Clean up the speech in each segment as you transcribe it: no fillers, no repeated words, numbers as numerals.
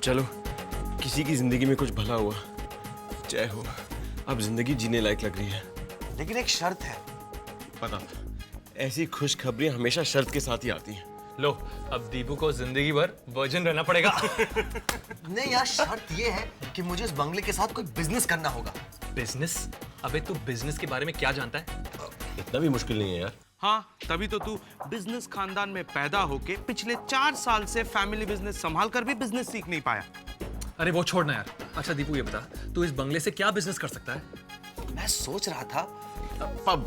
चलो, किसी की जिंदगी में कुछ भला हुआ। जय हो। अब जिंदगी जीने लायक लग रही है। लेकिन एक शर्त है। पता था, ऐसी खुशखबरियां हमेशा शर्त के साथ ही आती हैं। लो, अब दीपू को जिंदगी भर वर्जिन रहना पड़ेगा। नहीं यार, शर्त ये है कि मुझे इस बंगले के साथ कोई बिजनेस करना होगा। बिजनेस? अबे तू बिजनेस के बारे में क्या जानता है? इतना भी मुश्किल नहीं है यार। हाँ, तभी तो तू बिजनेस खानदान में पैदा होके पिछले 4 साल से फैमिली बिजनेस संभाल कर भी बिजनेस सीख नहीं पाया। अरे वो छोड़ना यार। अच्छा दीपू, ये बता, तू इस बंगले से क्या बिजनेस कर सकता है? मैं सोच रहा था पब।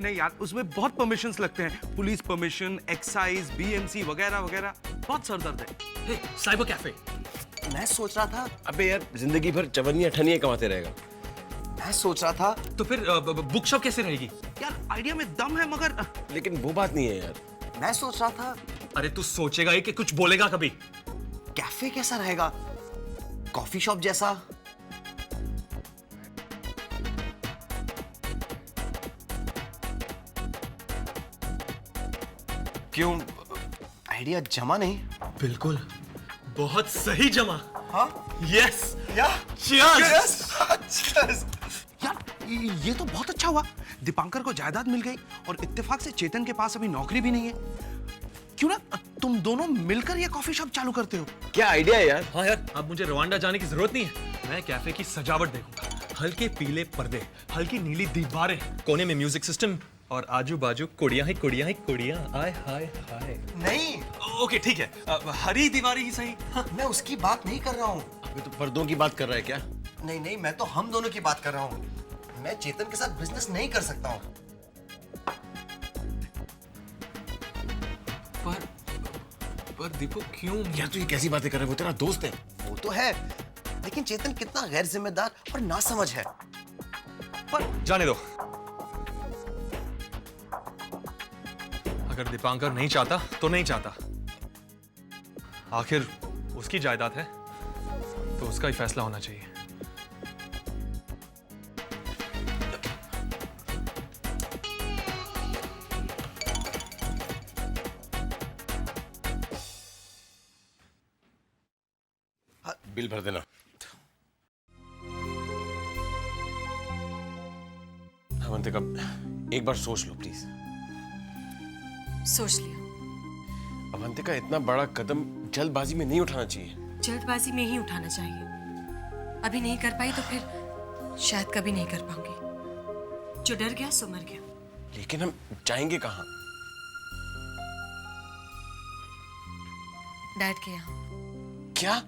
नहीं यार, उसमें बहुत परमिशंस लगते हैं, पुलिस परमिशन, एक्साइज, बीएमसी वगैरह वगैरह, बहुत सरदर्द है। हे, साइबर कैफे। मैं सोच रहा था अबे यार, जिंदगी भर चवन्नियां ठनियां कमाते रहेगा। मैं सोच रहा था तो फिर बुक शॉप कैसे रहेगी? यार आइडिया में दम है, मगर लेकिन वो बात नहीं है यार। मैं सोच रहा था अरे तू सोचेगा ही कि कुछ बोलेगा कभी? कैफे कैसा रहेगा, कॉफी शॉप जैसा। क्यों, आइडिया जमा नहीं? बिल्कुल, बहुत सही जमा। हाँ यस या Cheers! Cheers! यार ये तो बहुत अच्छा हुआ। दीपांकर को जायदाद मिल गई और इत्तेफाक से चेतन के पास अभी नौकरी भी नहीं है। क्यों ना तुम दोनों मिलकर ये कॉफी शॉप चालू करते हो? क्या आइडिया है यार। हाँ यार, अब मुझे रवांडा जाने की जरूरत नहीं है। मैं कैफे की सजावट देखूंगा। हल्के पीले पर्दे, हल्की नीली दीवारें, कोने में म्यूजिक सिस्टम और आजू बाजू कुड़ियां ही कुड़ियां ही कुड़ियां। आय हाय हाय। नहीं, ओके ठीक है, हरी दीवारें ही सही। हाँ। मैं उसकी बात नहीं कर रहा हूँ। अबे तो पर्दों की बात कर रहा है क्या? नहीं नहीं, मैं तो हम दोनों की बात कर रहा हूँ। मैं चेतन के साथ बिजनेस नहीं कर सकता हूँ। पर दीपू क्यों? यार तू ये कैसी बातें कर रहा है? वो तेरा दोस्त है। वो तो है, लेकिन चेतन कितना गैर जिम्मेदार और नासमझ है। पर जाने दो। अगर दीपांकर नहीं चाहता तो नहीं चाहता। आखिर उसकी जायदाद है तो उसका ही फैसला होना चाहिए। बिल भर देना। अवंतिका, एक बार सोच लो प्लीज। सोच लिया। अवंतिका, इतना बड़ा कदम जल्दबाजी में नहीं उठाना चाहिए। जल्दबाजी में ही उठाना चाहिए। अभी नहीं कर पाई तो फिर शायद कभी नहीं कर पाऊंगी। जो डर गया सो मर गया। लेकिन हम जाएंगे कहाँ? डैड के यहाँ। क्या?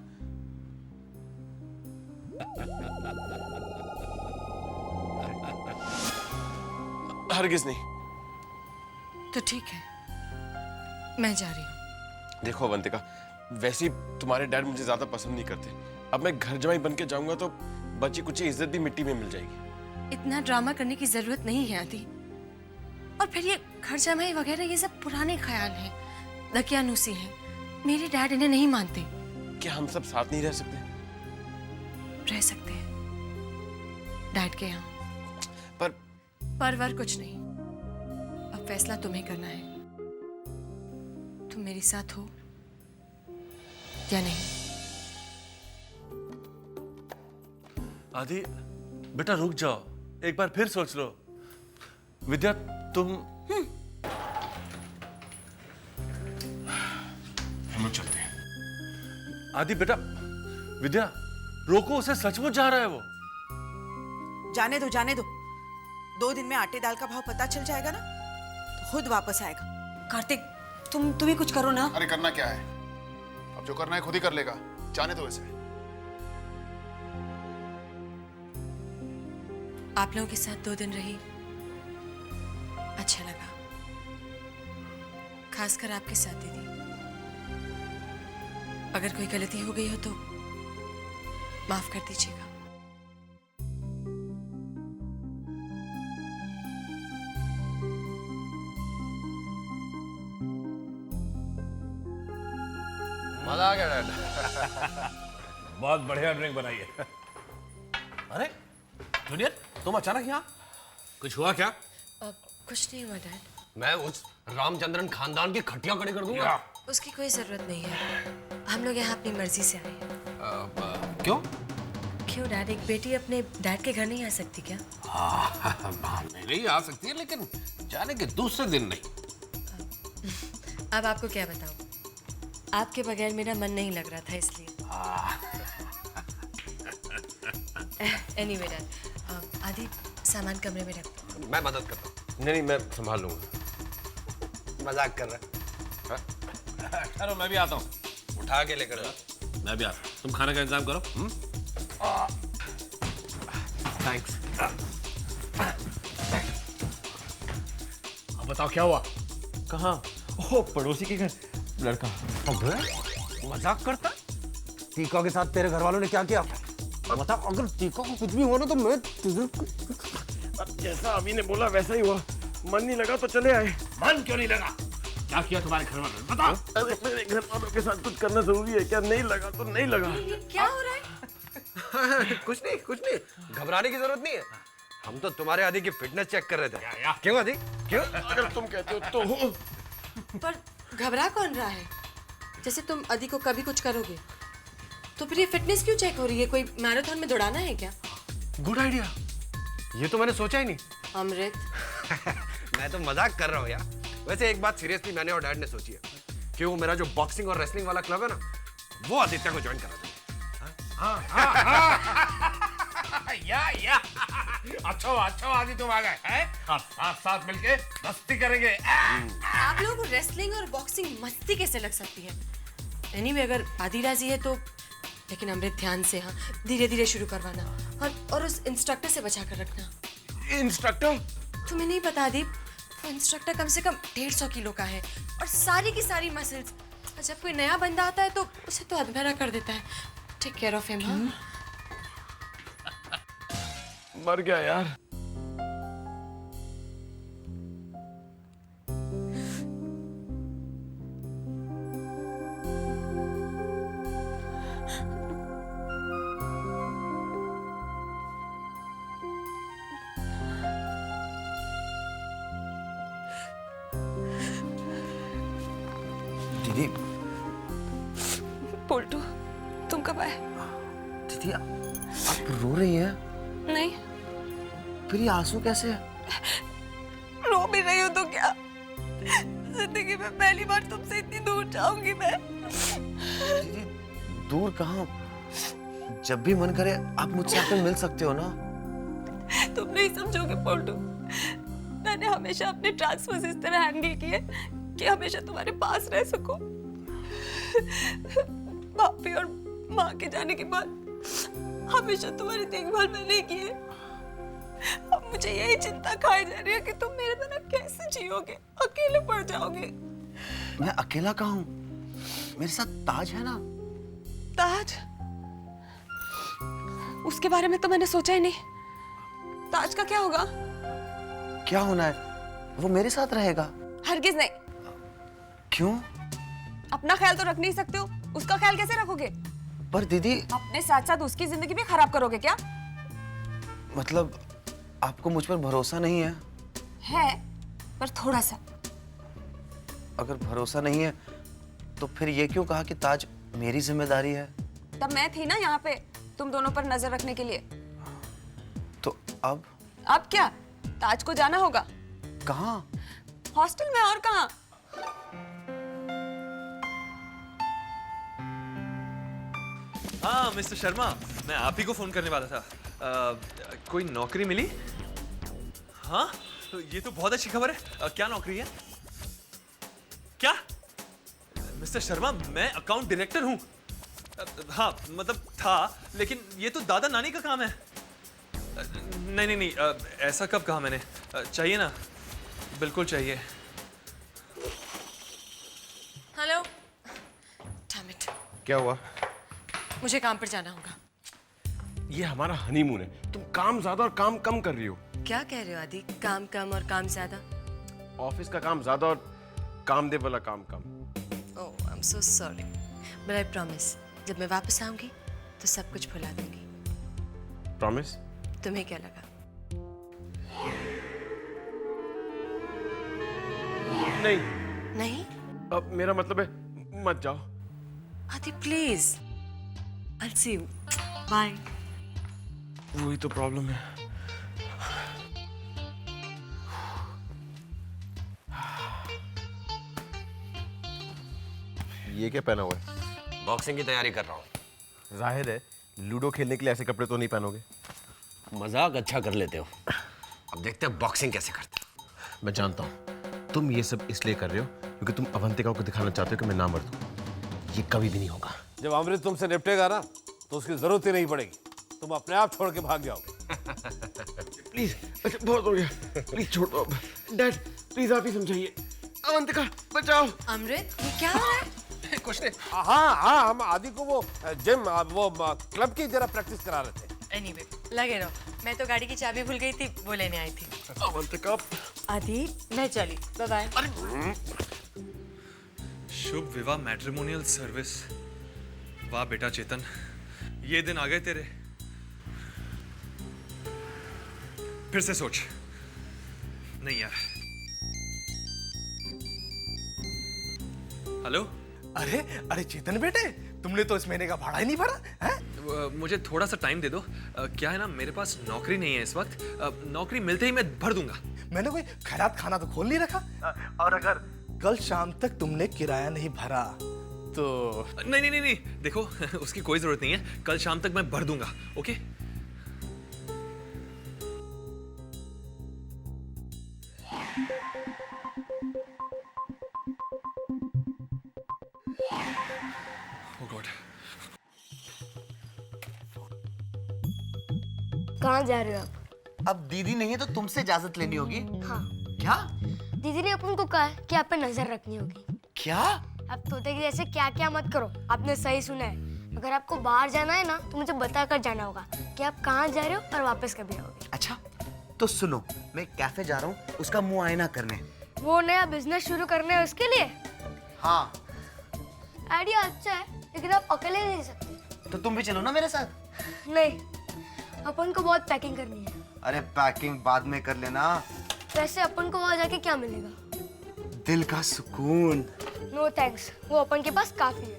हरगिज नहीं। तो ठीक है, मैं जा रही हूँ। देखो अवंतिका, वैसे ही तुम्हारे डैड मुझे ज्यादा पसंद नहीं करते। अब मैं घर जमाई बन के जाऊंगा तो बची कुछ इज्जत भी मिट्टी में मिल जाएगी। इतना ड्रामा करने की जरूरत नहीं है आदि। और फिर ये घर जमाई वगैरह ये सब पुराने ख्याल हैं, दकियानूसी हैं। मेरे डैड इन्हें नहीं मानते। क्या हम सब साथ नहीं रह सकते? रह सकते हैं डैड के यहाँ। पर कुछ नहीं। अब फैसला तुम्हें करना है। तुम मेरे साथ हो या नहीं? आदि बेटा रुक जाओ, एक बार फिर सोच लो। विद्या तुम हम लोग चलते हैं। आदि बेटा, विद्या रोको, उसे सचमुच जा रहा है वो। जाने दो जाने दो। 2 दिन में आटे दाल का भाव पता चल जाएगा ना तो खुद वापस आएगा। कार्तिक, तुम ही कुछ करो ना। अरे करना क्या है, अब जो करना है खुद ही कर लेगा। जाने दो इसे। आप लोगों के साथ 2 दिन रही, अच्छा लगा। खासकर आपके साथ दीदी। अगर कोई गलती हो गई हो तो माफ कर दीजिएगा। मजा आ गया डैड। बहुत बढ़िया ड्रिंक बनाई है। अरे जूनियर, तुम अचानक यहाँ? कुछ हुआ क्या? कुछ नहीं हुआ डैड। मैं उस रामचंद्रन खानदान की खटिया खड़ी कर दूंगा। उसकी कोई जरूरत नहीं है। हम लोग यहाँ अपनी मर्जी से आए हैं। क्यों? क्यों डैड, एक बेटी अपने डैड के घर नहीं आ सकती क्या? नहीं आ सकती है, लेकिन जाने के दूसरे दिन नहीं। अब आपको क्या बताऊं, आपके बगैर मेरा मन नहीं लग रहा था इसलिए। एनीवे डैड, आदि सामान कमरे में रख दो। मैं मदद करता हूँ। नहीं, मैं संभाल लूंगा। मजाक कर रहा है। चलो मैं भी आता हूँ। उठा के लेकर आ। मैं भी आता हूँ। तुम खाने का इंतजाम करो। थैंक्स। अब बताओ क्या हुआ? कहाँ? ओह, पड़ोसी के घर लड़का। मजाक करता? टीका के साथ तेरे घर वालों ने क्या किया? बता, अगर टीका को कुछ भी हुआ ना तो मैं तुझे... अब जैसा अभी ने बोला वैसा ही हुआ। मन नहीं लगा तो चले आए। मन क्यों नहीं लगा? क्या किया तुम्हारे घर वालों ने? बताओ। अरे मेरे घर वालों के साथ कुछ करना जरूरी है क्या? नहीं लगा तो नहीं लगा। ये क्या हो रहा है? कुछ नहीं, घबराने की जरूरत नहीं है। हम तो तुम्हारे आदि की फिटनेस चेक कर रहे थे। क्यों आदि? क्यों? अगर तुम कहते हो तो हो। पर घबरा कौन रहा है? जैसे तुम आदि को कभी कुछ करोगे तो फिर ये फिटनेस क्यों चेक हो रही है? कोई मैराथन में दौड़ाना है क्या? Good idea. ये तो मैंने सोचा ही नहीं। अमृत, मैं तो मजाक कर रहा हूँ यार। वैसे एक बात सीरियसली मैंने और डैड ने सोची है कि वो मेरा जो बॉक्सिंग और रेसलिंग वाला क्लब है ना, वो आदित्य को ज्वाइन करा देंगे। या अच्छा आदि तुम आ गए हैं। अब साथ मिलके मस्ती करेंगे। आप लोगों को रेसलिंग और बॉक्सिंग मस्ती कैसे लग सकती है? एनीवे, अगर आदि राजी है तो, लेकिन अमृत ध्यान से, हाँ, धीरे धीरे शुरू करवाना और उस इंस्ट्रक्टर से बचा कर रखना। इंस्ट्रक्टर? तुम्हें नहीं पता दीप, वो इंस्ट्रक्टर कम से कम 150 किलो का है और सारी की सारी मसल्स। और जब कोई नया बंदा आता है तो उसे तो अधमरा कर देता है। Take care of him. हाँ, मर गया यार। दीदी, पोल्टू, तुम कब आए? दीदी आप रो रही हैं? नहीं, फिर ये आंसू कैसे है? रो भी रही हो तो क्या? जिंदगी में पहली बार तुमसे इतनी दूर जाऊंगी मैं। दीदी, दूर कहाँ? जब भी मन करे आप मुझसे आकर मिल सकते हो ना। तुम नहीं समझोगे पोल्टू, मैंने हमेशा अपने ट्रांसफर्स इस तरह हैंडल किए कि हमेशा तुम्हारे पास रह सकूं। पापी और माँ के जाने के बाद हमेशा तुम्हारी देखभाल मैंने की है। अब मुझे यही चिंता खाई जा रही है कि तुम मेरे बिना कैसे जियोगे, अकेले पड़ जाओगे। मैं अकेला कहाँ हूँ? मेरे साथ ताज है ना। ताज? उसके बारे में तो मैंने सोचा ही नहीं। ताज का क्या होगा? क्या होना है? वो मेरे साथ रहेगा। हरगिज नहीं। क्यों? अपना ख्याल तो रख नहीं सकते हो, उसका ख्याल कैसे रखोगे? पर दीदी, अपने साथ साथ उसकी जिंदगी भी खराब करोगे क्या? मतलब आपको मुझ पर भरोसा नहीं है? है, पर थोड़ा सा। अगर भरोसा नहीं है तो फिर ये क्यों कहा कि ताज मेरी जिम्मेदारी है? तब मैं थी ना यहाँ पे तुम दोनों पर नजर रखने के लिए। तो अब क्या? ताज को जाना होगा। कहाँ? हॉस्टल में, और कहाँ? हाँ मिस्टर शर्मा, मैं आप ही को फोन करने वाला था। कोई नौकरी मिली? हाँ, ये तो बहुत अच्छी खबर है। क्या नौकरी है? क्या? मिस्टर शर्मा, मैं अकाउंट डायरेक्टर हूँ। हाँ, मतलब था, लेकिन ये तो दादा नानी का काम है। नहीं, ऐसा कब कहा मैंने? चाहिए ना, बिल्कुल चाहिए। हेलो। Damn it. क्या हुआ? मुझे काम पर जाना होगा। ये हमारा हनीमून है। तुम काम ज्यादा और काम कम कर रही हो। क्या कह रहे हो आदि? काम कम और काम ज्यादा? ऑफिस का काम ज्यादा और कामदेव वाला काम कम। Oh, I am so sorry, but I promise, जब मैं वापस आऊंगी तो सब कुछ भुला दूंगी। प्रॉमिस? तुम्हें क्या लगा? नहीं। नहीं? अब मेरा मतलब है मत जाओ। आदि please, I'll see you. Bye. वही तो प्रॉब्लम है। ये क्या पहना हुआ है? बॉक्सिंग की तैयारी कर रहा हूँ। जाहिर है लूडो खेलने के लिए ऐसे कपड़े तो नहीं पहनोगे। मजाक अच्छा कर लेते हो। अब देखते हैं बॉक्सिंग कैसे करते हो। मैं जानता हूँ तुम ये सब इसलिए कर रहे हो क्योंकि तुम अवंतिका को दिखाना चाहते हो कि मैं ना मर दूं। ये कभी भी नहीं होगा। जब अमृत तुमसे निपटेगा ना तो उसकी जरूरत ही नहीं पड़ेगी, तुम अपने आप छोड़ के भाग जाओगे। प्लीज, अच्छा बहुत हो गया, प्लीज छोड़ दो। डैड प्लीज आप ही समझाइए। अवंतिका बचाओ। अमृत, ये क्या हो रहा है? कुछ नहीं। हाँ हाँ, हम आदि को वो जिम वो क्लब की जरा प्रैक्टिस करा रहे थे। Anyway, लगे रहो। मैं तो गाड़ी की चाबी भूल गई थी, वो लेने आई थी। अवंतिका आदि, मैं चली। Bye bye. शुभ विवाह मैट्रिमोनियल सर्विस। वाह बेटा चेतन, ये दिन आ गए तेरे। फिर से सोच। नहीं यार। हेलो। अरे चेतन बेटे, तुमने तो इस महीने का भाड़ा ही नहीं भरा है? मुझे थोड़ा सा टाइम दे दो। क्या है ना, मेरे पास नौकरी नहीं है इस वक्त। नौकरी मिलते ही मैं भर दूंगा। मैंने कोई खैरात खाना तो खोल नहीं रखा। और अगर कल शाम तक तुमने किराया नहीं भरा तो नहीं देखो उसकी कोई जरूरत नहीं है। कल शाम तक मैं भर दूंगा। ओके। Oh God. कहाँ जा रहे हो आप? अब दीदी नहीं है तो तुमसे इजाजत लेनी होगी। हाँ। क्या? दीदी ने अपन को कहा है कि आप पे नजर रखनी होगी। क्या? अब तोते की जैसे क्या क्या मत करो। आपने सही सुना है। अगर आपको बाहर जाना है ना तो मुझे बता कर जाना होगा कि आप कहाँ जा रहे हो और वापस कभी आओगे। अच्छा तो सुनो, मैं कैफे जा रहा हूँ उसका मुंह आईना करने। वो नया बिजनेस शुरू करने है उसके लिए? हाँ। आइडिया अच्छा है लेकिन आप अकेले नहीं रह सकते। तो तुम भी चलो ना मेरे साथ। नहीं, अपन को बहुत पैकिंग करनी है। अरे पैकिंग बाद में कर लेना। वैसे अपन को वहाँ जाके क्या मिलेगा? दिल का सुकून। नो थैंक्स, वो अपन के पास काफी है।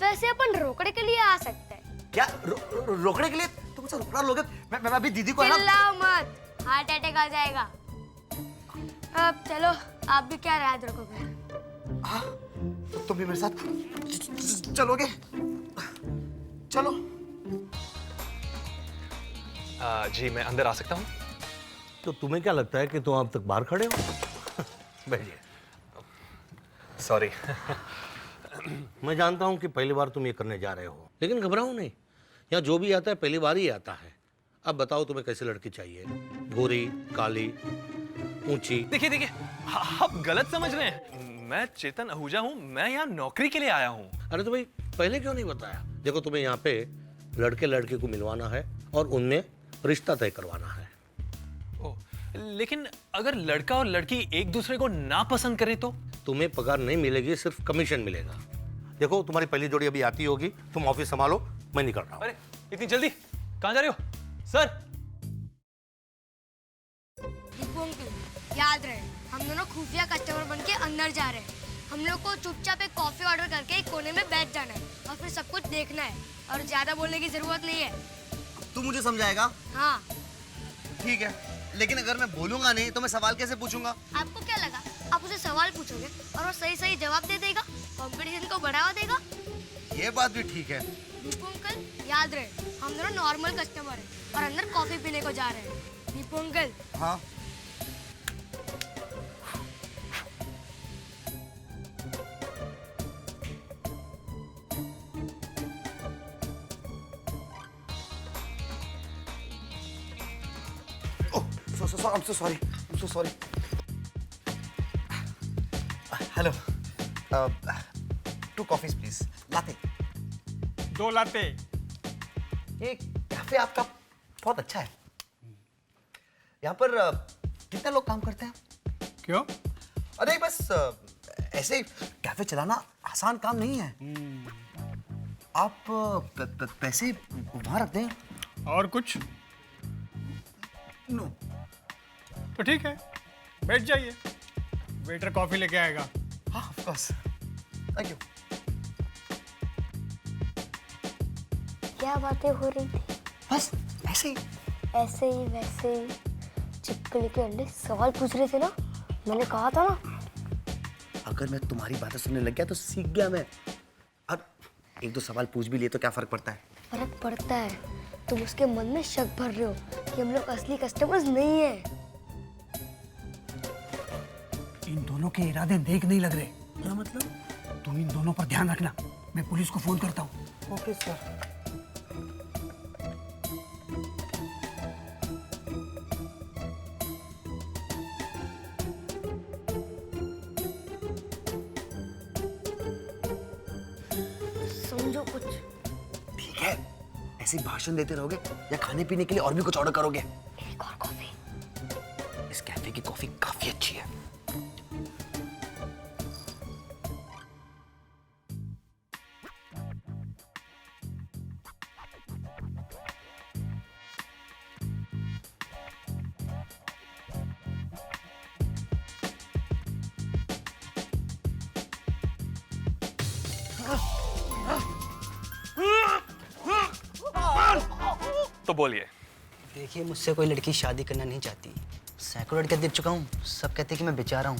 वैसे अपन रोकड़े के लिए आ सकते हैं। क्या रोकने के लिए? तुम मुझसे रोकड़ा लोगे? मैं अभी दीदी को है ना। चिल्लाओ मत, हार्ट अटैक आ जाएगा। अब चलो, आप भी क्या याद रखोगे? हाँ, तो तुम भी मेरे साथ चलोगे? चलो। जी मैं अंदर आ सकता हूँ? तो तुम्हें क्या लगता है कि तुम अब तक बाहर खड़े हो? बैठिए। सॉरी। मैं जानता हूं कि पहली बार तुम ये करने जा रहे हो, लेकिन घबराओ नहीं। यहाँ जो भी आता है पहली बार ही आता है। अब बताओ तुम्हें कैसी लड़की चाहिए? गोरी, काली, ऊंची? देखिए आप गलत समझ रहे हैं। मैं चेतन आहूजा हूँ। मैं यहाँ नौकरी के लिए आया हूँ। अरे तो भाई पहले क्यों नहीं बताया? देखो तुम्हें यहाँ पे लड़के लड़के को मिलवाना है और उनमें रिश्ता तय करवाना है। ओह, लेकिन अगर लड़का और लड़की एक दूसरे को ना पसंद करें तो? तुम्हें पगार नहीं मिलेगी, सिर्फ कमीशन मिलेगा। देखो तुम्हारी पहली जोड़ी अभी आती होगी, तुम ऑफिस संभालो, मैं निकल रहा हूँ। अरे इतनी जल्दी कहाँ जा रहे हो सर? दीपू अंकल, याद रहे हम दोनों खुफिया कस्टमर बन के अंदर जा रहे हैं। हम लोग को चुपचाप एक कॉफी ऑर्डर करके एक कोने में बैठ जाना है और फिर सब कुछ देखना है और ज्यादा बोलने की जरूरत नहीं है। तू मुझे समझाएगा? हाँ। ठीक है, लेकिन अगर मैं बोलूंगा नहीं तो मैं सवाल कैसे पूछूंगा? आपको क्या लगा आप उसे सवाल पूछोगे और वो सही सही जवाब दे देगा? कंपटीशन को बढ़ावा देगा? ये बात भी ठीक है। दीपू अंकल, याद रहे हम दोनों नॉर्मल कस्टमर हैं और अंदर कॉफी पीने को जा रहे हैं। दीपू अंकल। हाँ। I'm so sorry. I'm so sorry. Hello. 2 coffees, please. Latte. 2 लाते। ये कैफे आपका बहुत अच्छा है। यहाँ पर कितने लोग काम करते हैं? क्यों? अरे बस ऐसे कैफे चलाना आसान काम नहीं है। आप पैसे वहाँ रख दें। और कुछ? नो। तो ठीक है, बैठ जाइए, वेटर कॉफी लेके आएगा। हाँ, ऑफ कोर्स। Thank you. क्या बातें हो रही थी? बस ऐसे ही। ऐसे ही वैसे ही चिपकली के अंडे सवाल पूछ रहे थे ना, मैंने कहा था ना। अगर मैं तुम्हारी बातें सुनने लग गया तो सीख गया मैं। और एक दो सवाल पूछ भी लिए तो क्या फर्क पड़ता है? फर्क पड़ता है, तुम उसके मन में शक भर रहे हो कि हम लोग असली कस्टमर्स नहीं है। इन दोनों के इरादे नेक नहीं लग रहे। क्या मतलब? तुम इन दोनों पर ध्यान रखना, मैं पुलिस को फोन करता हूँ। Okay sir. समझो कुछ। ठीक है, ऐसे ही भाषण देते रहोगे या खाने पीने के लिए और भी कुछ ऑर्डर करोगे? एक और कॉफी। इस कैफे की कॉफी काफी अच्छी है। तो बोलिए। देखिए, मुझसे कोई लड़की शादी करना नहीं चाहती। सैकड़ों लड़कियां देख चुका हूँ, सब कहते हैं कि मैं बेचारा हूँ।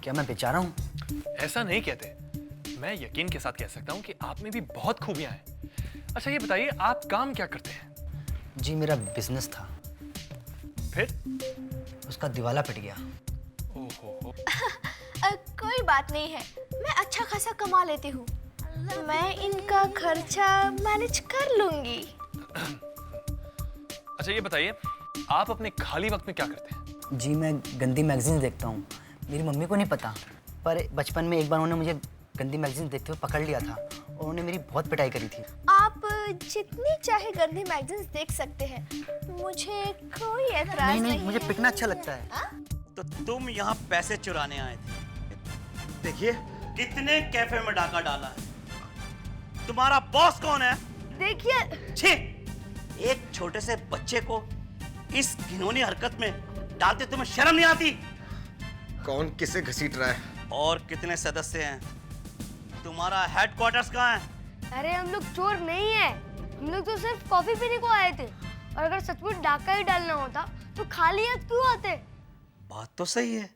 क्या मैं बेचारा हूँ? ऐसा नहीं कहते, मैं यकीन के साथ कह सकता हूँ कि आप में भी बहुत खूबियां हैं। अच्छा ये बताइए, आप काम क्या करते हैं? जी, मेरा बिजनेस था, फिर उसका दिवाला पिट गया। ओहो। कोई बात नहीं है, मैं अच्छा खासा कमा लेती हूँ। मैं इनका खर्चा मैनेज कर लूंगी। अच्छा ये बताइए, आप अपने खाली वक्त में क्या करते हैं? जी, मैं गंदी मैगजीन देखता हूँ। मेरी मम्मी को नहीं पता, पर बचपन में एक बार उन्होंने मुझे गंदी मैगजीन देखते हुए पकड़ लिया था और उन्होंने मेरी बहुत पिटाई करी थी। आप जितनी चाहे गंदी मैगजीन्स देख सकते हैं, मुझे कोई एतराज नहीं मुझे है। पिटना अच्छा लगता है। तो तुम यहाँ पैसे चुराने आए थे। देखिए कितने कैफे में डाका डाला है। तुम्हारा बॉस कौन है? देखिए, छी, एक छोटे से बच्चे को इस घिनौनी हरकत में डालते तुम्हें शर्म नहीं आती? कौन किसे घसीट रहा है? और कितने सदस्य हैं? तुम्हारा हेडक्वार्टर्स कहाँ है? अरे हम लोग चोर नहीं है, हम लोग तो सिर्फ कॉफी पीने को आए थे। और अगर सचमुच डाका ही डालना होता तो खाली हाथ क्यों आते? बात तो सही है।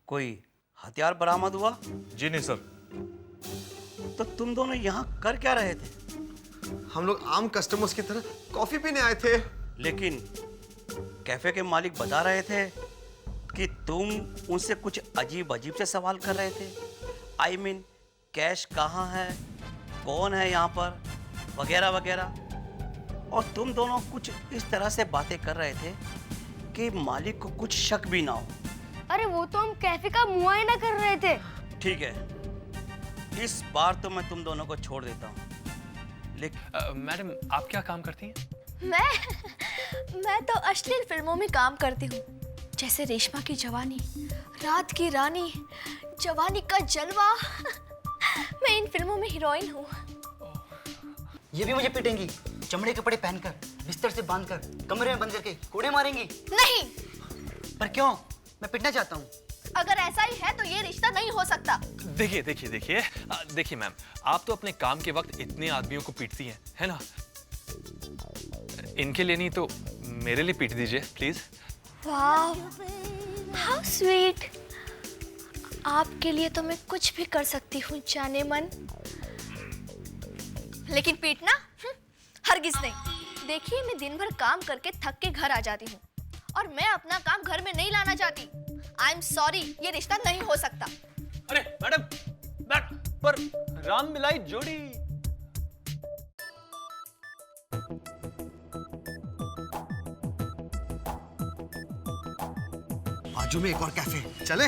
कोई हथियार बरामद हुआ? जी नहीं सर। तो तुम दोनों यहाँ कर क्या रहे थे? हम लोग आम कस्टमर्स की तरह कॉफी पीने आए थे। लेकिन कैफे के मालिक बता रहे थे कि तुम उनसे कुछ अजीब अजीब से सवाल कर रहे थे। I mean, कैश कहाँ है, कौन है यहाँ पर, वगैरह वगैरह। और तुम दोनों कुछ इस तरह से बातें कर रहे थे कि मालिक को कुछ शक भी ना हो। अरे वो तो हम कैफे का मुआयना कर रहे थे। ठीक है, इस बार तो मैं तुम दोनों को छोड़ देता हूँ। लेकिन मैडम, आप क्या काम करती हैं? मैं तो अश्लील फिल्मों में काम करती हूँ, जैसे रेशमा की जवानी, रात की रानी, जवानी का जलवा। मैं इन फिल्मों में हीरोइन हूँ। ये भी मुझे पिटेंगी, चमड़े के कपड़े पहनकर, बिस्तर से बांधकर, कमरे में बंद करके कोड़े मारेंगी? नहीं। पर क्यों? मैं पिटना चाहता हूँ। अगर ऐसा ही है तो ये रिश्ता नहीं हो सकता। देखिए मैम, आप तो अपने काम के वक्त इतने आदमियों को पीटती हैं, है ना? इनके लिए नहीं तो मेरे लिए पीट दीजिए प्लीज। वाह, हाउ स्वीट। आपके लिए तो मैं कुछ भी कर सकती हूँ जाने मन, लेकिन पीटना हरगिज नहीं। देखिए, मैं दिन भर काम करके थक के घर आ जाती हूँ और मैं अपना काम घर में नहीं लाना चाहती। आई एम सॉरी, ये रिश्ता नहीं हो सकता। अरे मैडम, पर राम मिलाई जोड़ी। बाजू में एक और कैफे, चले?